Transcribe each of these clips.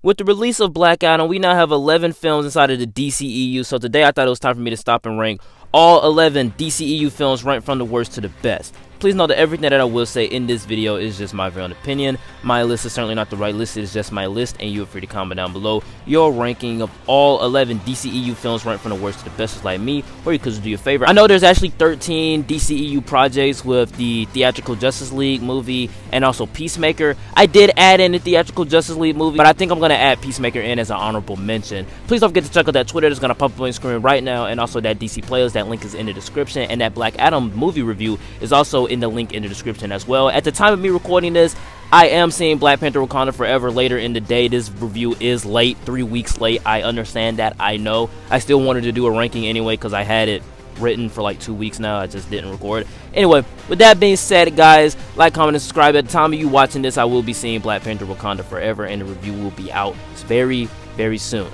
With the release of Black Adam, we now have 11 films inside of the DCEU, so today I thought it was time for me to stop and rank all 11 DCEU films ranked from the worst to the best. Please know that everything that I will say in this video is just my very own opinion. My list is certainly not the right list, it is just my list, and you are free to comment down below your ranking of all 11 DCEU films ranked from the worst to the best, just like me, or you could do your favorite. I know there's actually 13 DCEU projects with the Theatrical Justice League movie and also Peacemaker. I did add in the Theatrical Justice League movie, but I think I'm going to add Peacemaker in as an honorable mention. Please don't forget to check out that Twitter that's going to pop up on your screen right now, and also that DC Playlist. That link is in the description, and that Black Adam movie review is also in the link in the description as well. At the time of me recording this, I am seeing Black Panther Wakanda Forever later in the day. This review is late, 3 weeks late. I understand that, I know. I still wanted to do a ranking anyway because I had it written for like 2 weeks now. I just didn't record. Anyway, with that being said, guys, like, comment, and subscribe. At the time of you watching this, I will be seeing Black Panther Wakanda Forever, and the review will be out very, very soon.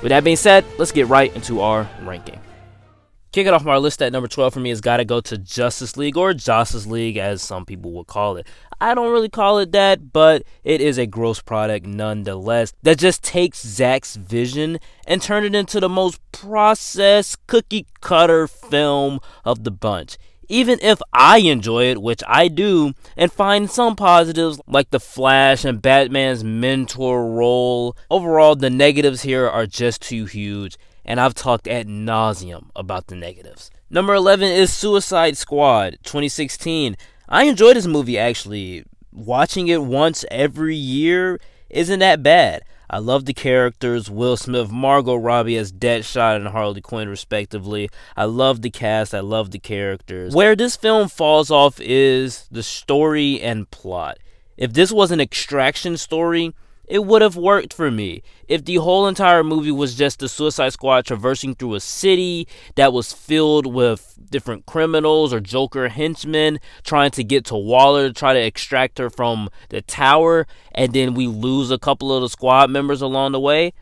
With that being said, let's get right into our ranking. Kicking off my list at number 12 for me has got to go to Justice League, or Justice League as some people would call it. I don't really call it that, but it is a gross product nonetheless that just takes Zack's vision and turn it into the most processed, cookie cutter film of the bunch. Even if I enjoy it, which I do, and find some positives like the Flash and Batman's mentor role, overall the negatives here are just too huge, and I've talked ad nauseum about the negatives. Number 11 is Suicide Squad 2016. I enjoy this movie actually. Watching it once every year isn't that bad. I love the characters, Will Smith, Margot Robbie as Deadshot and Harley Quinn respectively. I love the cast, I love the characters. Where this film falls off is the story and plot. If this was an Extraction story, it would have worked for me. If the whole entire movie was just the Suicide Squad traversing through a city that was filled with different criminals or Joker henchmen trying to get to Waller to try to extract her from the tower, and then we lose a couple of the squad members along the way,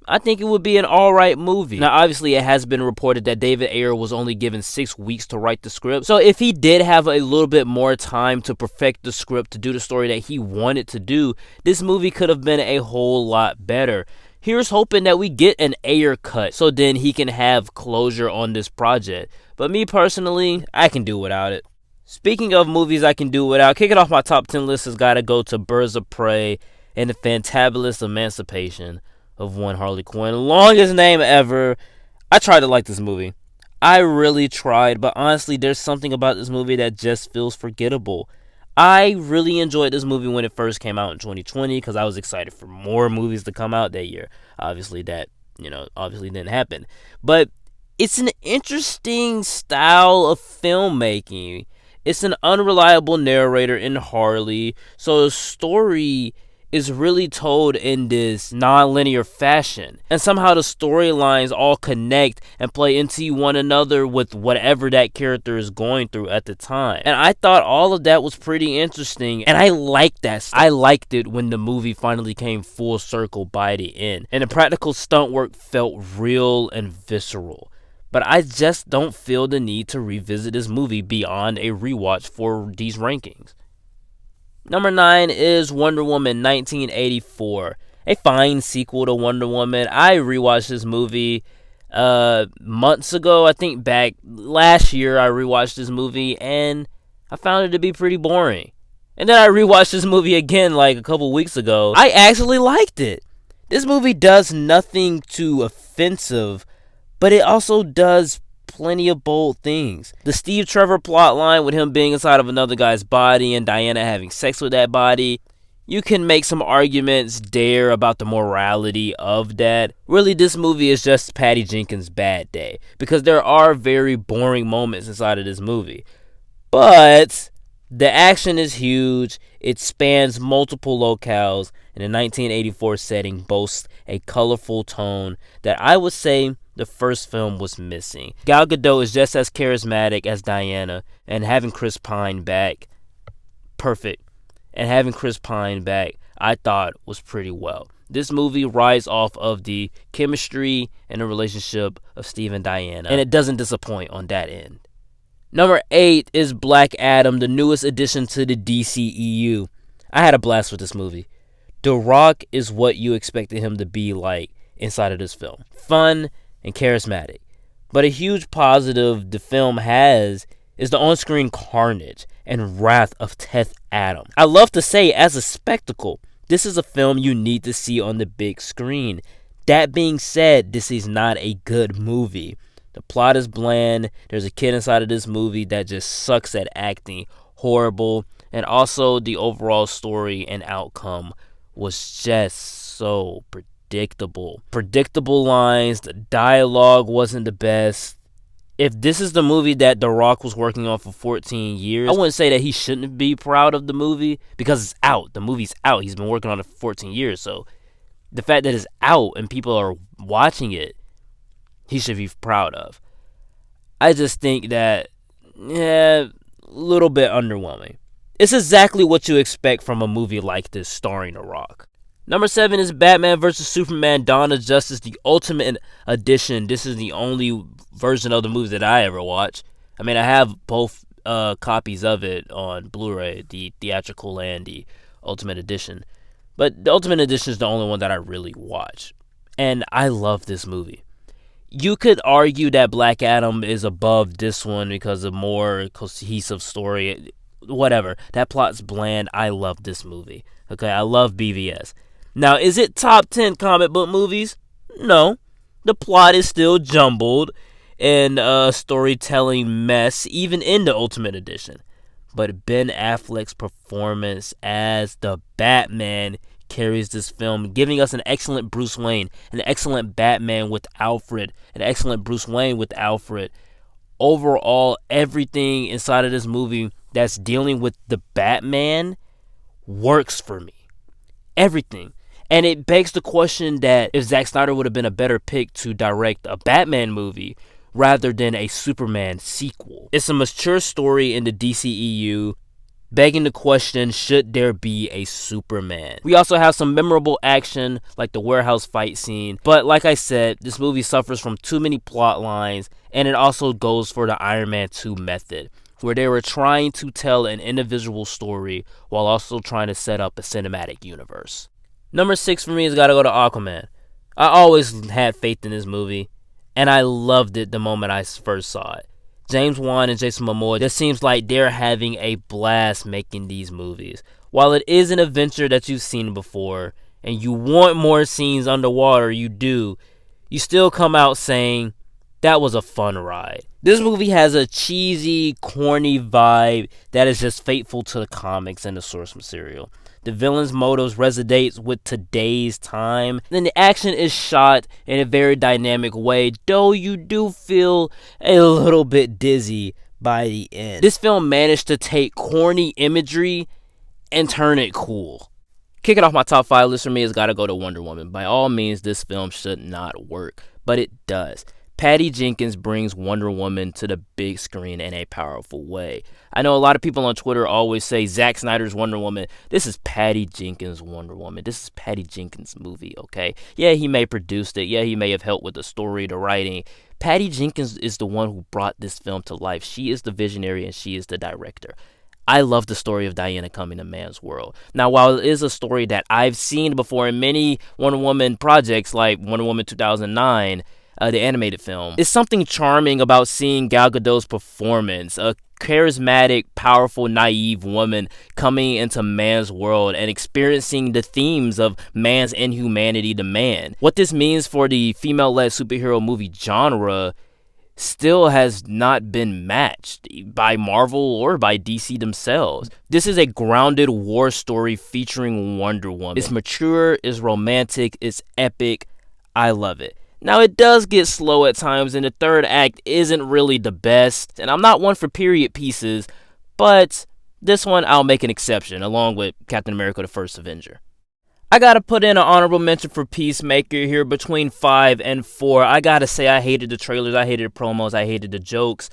I think it would be an alright movie. Now, obviously, it has been reported that David Ayer was only given 6 weeks to write the script. So if he did have a little bit more time to perfect the script, to do the story that he wanted to do, this movie could have been a whole lot better. Here's hoping that we get an Ayer cut so then he can have closure on this project. But me personally, I can do without it. Speaking of movies I can do without, kicking off my top 10 list has got to go to Birds of Prey and the Fantabulous Emancipation of one Harley Quinn. Longest name ever. I tried to like this movie. I really tried, but honestly, there's something about this movie that just feels forgettable. I really enjoyed this movie when it first came out in 2020 because I was excited for more movies to come out that year. Obviously, that, obviously didn't happen. But it's an interesting style of filmmaking. It's an unreliable narrator in Harley, so the story is really told in this non-linear fashion, and somehow the storylines all connect and play into one another with whatever that character is going through at the time. And I thought all of that was pretty interesting, and I liked that. I liked it when the movie finally came full circle by the end, and the practical stunt work felt real and visceral. But I just don't feel the need to revisit this movie beyond a rewatch for these rankings. Number 9 is Wonder Woman 1984, a fine sequel to Wonder Woman. I rewatched this movie months ago. I think back last year I rewatched this movie and I found it to be pretty boring. And then I rewatched this movie again like a couple weeks ago. I actually liked it. This movie does nothing too offensive, but it also does plenty of bold things. The Steve Trevor plotline with him being inside of another guy's body and Diana having sex with that body, you can make some arguments there about the morality of that. Really, this movie is just Patty Jenkins' bad day because there are very boring moments inside of this movie. But the action is huge. It spans multiple locales, and the 1984 setting boasts a colorful tone that I would say the first film was missing. Gal Gadot is just as charismatic as Diana, and having Chris Pine back, perfect. And having Chris Pine back, I thought was pretty well. This movie rides off of the chemistry and the relationship of Steve and Diana, and it doesn't disappoint on that end. Number 8 is Black Adam, the newest addition to the DCEU. I had a blast with this movie. The Rock is what you expected him to be like inside of this film. Fun and charismatic. But a huge positive the film has is the on-screen carnage and wrath of Teth Adam. I love to say, as a spectacle, this is a film you need to see on the big screen. That being said, this is not a good movie. The plot is bland. There's a kid inside of this movie that just sucks at acting. Horrible. And also the overall story and outcome was just so predictable. Predictable lines, the dialogue wasn't the best. If this is the movie that The Rock was working on for 14 years, I wouldn't say that he shouldn't be proud of the movie because it's out. The movie's out. He's been working on it for 14 years. So the fact that it's out and people are watching it, he should be proud of. I just think that, a little bit underwhelming. It's exactly what you expect from a movie like this starring The Rock. Number 7 is Batman vs. Superman Dawn of Justice, the Ultimate Edition. This is the only version of the movie that I ever watched. I mean, I have both copies of it on Blu-ray, the theatrical and the Ultimate Edition. But the Ultimate Edition is the only one that I really watch. And I love this movie. You could argue that Black Adam is above this one because of more cohesive story. Whatever. That plot's bland. I love this movie. Okay, I love BVS. Now, is it top 10 comic book movies? No. The plot is still jumbled and a storytelling mess, even in the Ultimate Edition. But Ben Affleck's performance as the Batman carries this film, giving us an excellent Bruce Wayne, an excellent Batman with Alfred, an excellent Bruce Wayne with Alfred. Overall, everything inside of this movie that's dealing with the Batman works for me. Everything. And it begs the question that if Zack Snyder would have been a better pick to direct a Batman movie rather than a Superman sequel. It's a mature story in the DCEU, begging the question, should there be a Superman? We also have some memorable action, like the warehouse fight scene. But like I said, this movie suffers from too many plot lines, and it also goes for the Iron Man 2 method, where they were trying to tell an individual story while also trying to set up a cinematic universe. Number 6 for me has got to go to Aquaman. I always had faith in this movie, and I loved it the moment I first saw it. James Wan and Jason Momoa, it seems like they're having a blast making these movies. While it is an adventure that you've seen before, and you want more scenes underwater, you still come out saying, that was a fun ride. This movie has a cheesy, corny vibe that is just faithful to the comics and the source material. The villain's motives resonates with today's time. Then the action is shot in a very dynamic way, though you do feel a little bit dizzy by the end. This film managed to take corny imagery and turn it cool. Kicking off my top 5 list for me has got to go to Wonder Woman. By all means, this film should not work, but it does. Patty Jenkins brings Wonder Woman to the big screen in a powerful way. I know a lot of people on Twitter always say Zack Snyder's Wonder Woman. This is Patty Jenkins' Wonder Woman. This is Patty Jenkins' movie, okay? Yeah, he may have produced it. Yeah, he may have helped with the story, the writing. Patty Jenkins is the one who brought this film to life. She is the visionary and she is the director. I love the story of Diana coming to man's world. Now, while it is a story that I've seen before in many Wonder Woman projects like Wonder Woman 2009, the animated film, it's something charming about seeing Gal Gadot's performance, a charismatic, powerful, naive woman coming into man's world and experiencing the themes of man's inhumanity to man. What this means for the female-led superhero movie genre still has not been matched by Marvel or by DC themselves. This is a grounded war story featuring Wonder Woman. It's mature, it's romantic, it's epic. I love it. Now, it does get slow at times, and the third act isn't really the best. And I'm not one for period pieces, but this one I'll make an exception, along with Captain America: The First Avenger. I gotta put in an honorable mention for Peacemaker here between 5 and 4. I gotta say, I hated the trailers, I hated the promos, I hated the jokes.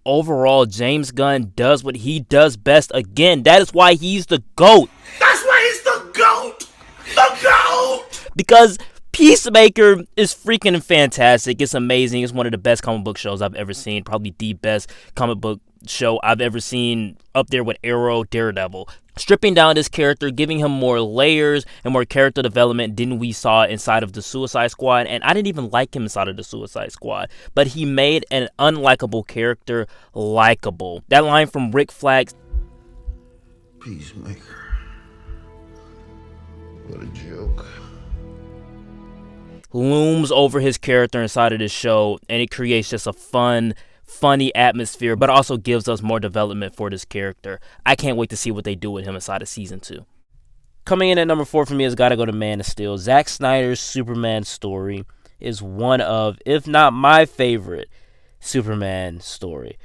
Overall, James Gunn does what he does best. Again, that is why he's the GOAT. That's why he's the GOAT! The GOAT! Because Peacemaker is freaking fantastic. It's amazing. It's one of the best comic book shows I've ever seen. Probably the best comic book show I've ever seen, up there with Arrow, Daredevil. Stripping down this character, giving him more layers and more character development than we saw inside of the Suicide Squad. And I didn't even like him inside of the Suicide Squad, but he made an unlikable character likable. That line from Rick Flag, Peacemaker. What a joke. looms over his character inside of this show, and it creates just a funny atmosphere, but also gives us more development for this character. I can't wait to see what they do with him inside of season 2. Coming in at number 4 for me has got to go to Man of Steel. Zack Snyder's Superman story is one of, if not my favorite, Superman story.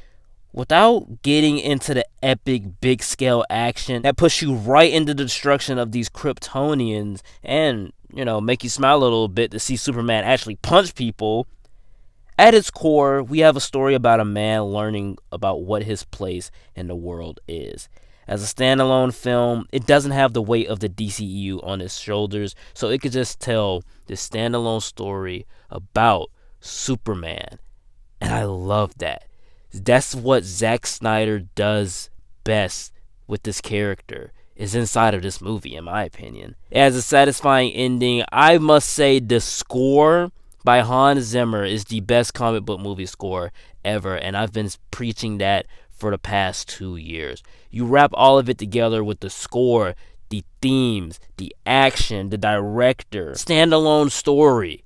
Without getting into the epic big scale action that puts you right into the destruction of these Kryptonians and, make you smile a little bit to see Superman actually punch people, at its core, we have a story about a man learning about what his place in the world is. As a standalone film, it doesn't have the weight of the DCEU on its shoulders, so it could just tell this standalone story about Superman. And I love that. That's what Zack Snyder does best with this character, is inside of this movie, in my opinion. It has a satisfying ending. I must say the score by Hans Zimmer is the best comic book movie score ever, and I've been preaching that for the past 2 years. You wrap all of it together with the score, the themes, the action, the director, standalone story.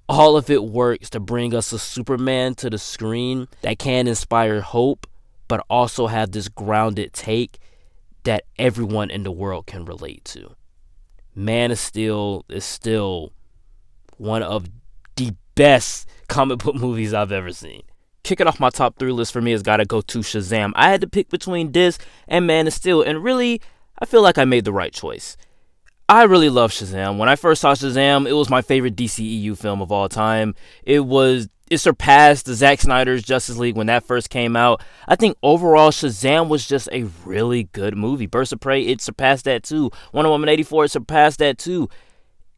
All of it works to bring us a Superman to the screen that can inspire hope, but also have this grounded take that everyone in the world can relate to. Man of Steel is still one of the best comic book movies I've ever seen. Kicking off my top 3 list for me has got to go to Shazam. I had to pick between this and Man of Steel, and really, I feel like I made the right choice. I really love Shazam. When I first saw Shazam, it was my favorite DCEU film of all time. It surpassed the Zack Snyder's Justice League when that first came out. I think overall Shazam was just a really good movie. Birds of Prey, it surpassed that too. Wonder Woman 84, it surpassed that too.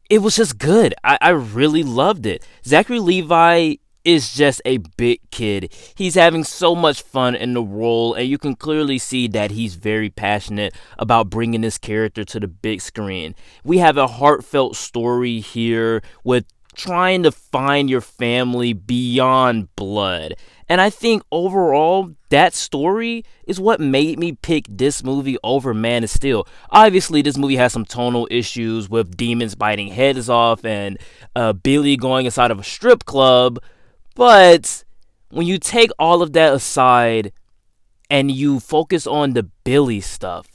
It was just good. I really loved it. Zachary Levi is just a big kid. He's having so much fun in the role, and you can clearly see that he's very passionate about bringing this character to the big screen. We have a heartfelt story here with trying to find your family beyond blood. And I think overall, that story is what made me pick this movie over Man of Steel. Obviously, this movie has some tonal issues with demons biting heads off and Billy going inside of a strip club. But when you take all of that aside and you focus on the Billy stuff,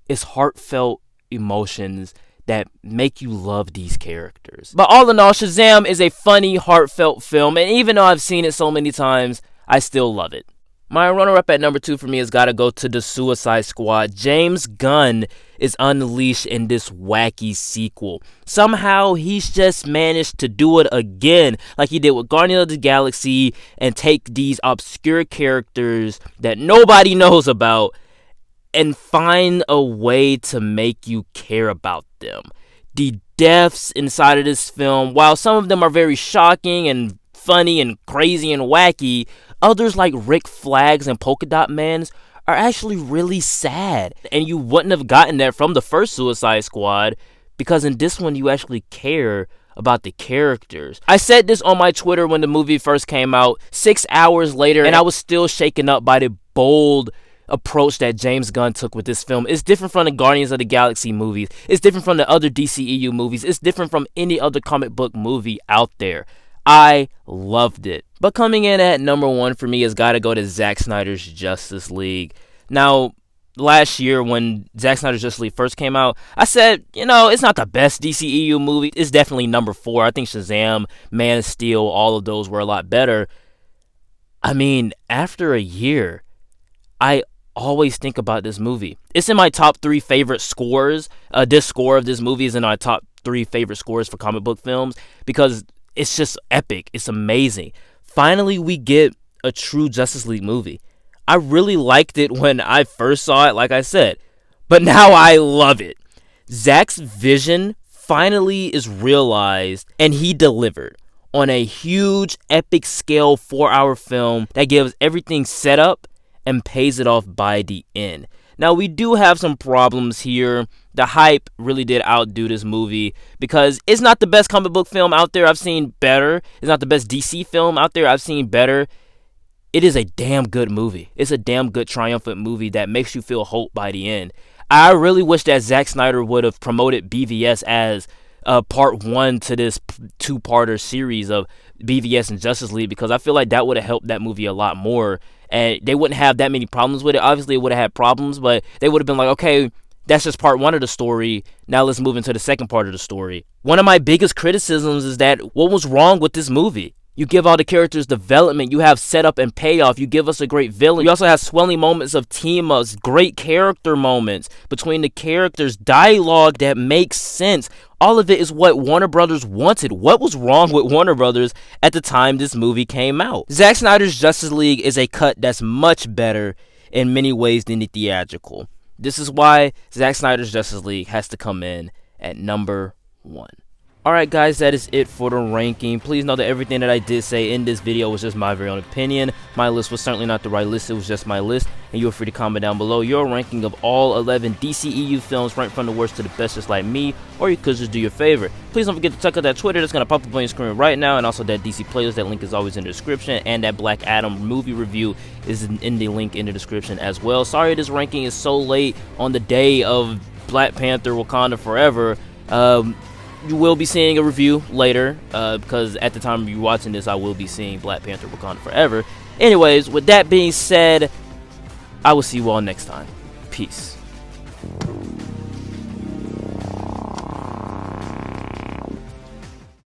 it's heartfelt emotions that make you love these characters. But all in all, Shazam is a funny, heartfelt film, and even though I've seen it so many times, I still love it. My runner-up at number 2 for me has got to go to The Suicide Squad. James Gunn is unleashed in this wacky sequel. Somehow, he's just managed to do it again, like he did with Guardians of the Galaxy, and take these obscure characters that nobody knows about and find a way to make you care about them. The deaths inside of this film, while some of them are very shocking and funny and crazy and wacky, others like Rick Flags and Polka Dot Mans are actually really sad. And you wouldn't have gotten that from the first Suicide Squad, because in this one you actually care about the characters. I said this on my Twitter when the movie first came out, 6 hours later, and I was still shaken up by the bold approach that James Gunn took with this film. It's different from the Guardians of the Galaxy movies. It's different from the other DCEU movies. It's different from any other comic book movie out there. I loved it. But coming in at number 1 for me has got to go to Zack Snyder's Justice League. Now, last year when Zack Snyder's Justice League first came out, I said, it's not the best DCEU movie. It's definitely number 4. I think Shazam, Man of Steel, all of those were a lot better. I mean, after a year, I always think about this movie. It's in my top 3 favorite scores. This score of this movie is in my top 3 favorite scores for comic book films because it's just epic. It's amazing. Finally, we get a true Justice League movie. I really liked it when I first saw it, like I said, but now I love it. Zack's vision finally is realized, and he delivered on a huge, epic scale 4-hour film that gives everything set up and pays it off by the end. Now, we do have some problems here. The hype really did outdo this movie because it's not the best comic book film out there. I've seen better. It's not the best DC film out there. I've seen better. It is a damn good movie. It's a damn good triumphant movie that makes you feel hope by the end. I really wish that Zack Snyder would have promoted BVS as part 1 to this 2-parter series of BVS and Justice League, because I feel like that would have helped that movie a lot more, and they wouldn't have that many problems with it. Obviously, it would have had problems, but they would have been like, okay, that's just part 1 of the story. Now let's move into the second part of the story. One of my biggest criticisms is that what was wrong with this movie? You give all the characters development. You have setup and payoff. You give us a great villain. You also have swelling moments of team-ups, great character moments between the characters, dialogue that makes sense. All of it is what Warner Brothers wanted. What was wrong with Warner Brothers at the time this movie came out? Zack Snyder's Justice League is a cut that's much better in many ways than the theatrical. This is why Zack Snyder's Justice League has to come in at number 1. Alright guys, that is it for the ranking. Please know that everything that I did say in this video was just my very own opinion. My list was certainly not the right list, it was just my list. And you're free to comment down below your ranking of all 11 DCEU films ranked from the worst to the best, just like me. Or you could just do your favorite. Please don't forget to check out that Twitter that's going to pop up on your screen right now. And also that DC playlist, that link is always in the description. And that Black Adam movie review is in the link in the description as well. Sorry this ranking is so late on the day of Black Panther Wakanda Forever. You will be seeing a review later, because at the time you're watching this, I will be seeing Black Panther Wakanda Forever. Anyways, with that being said, I will see you all next time. Peace.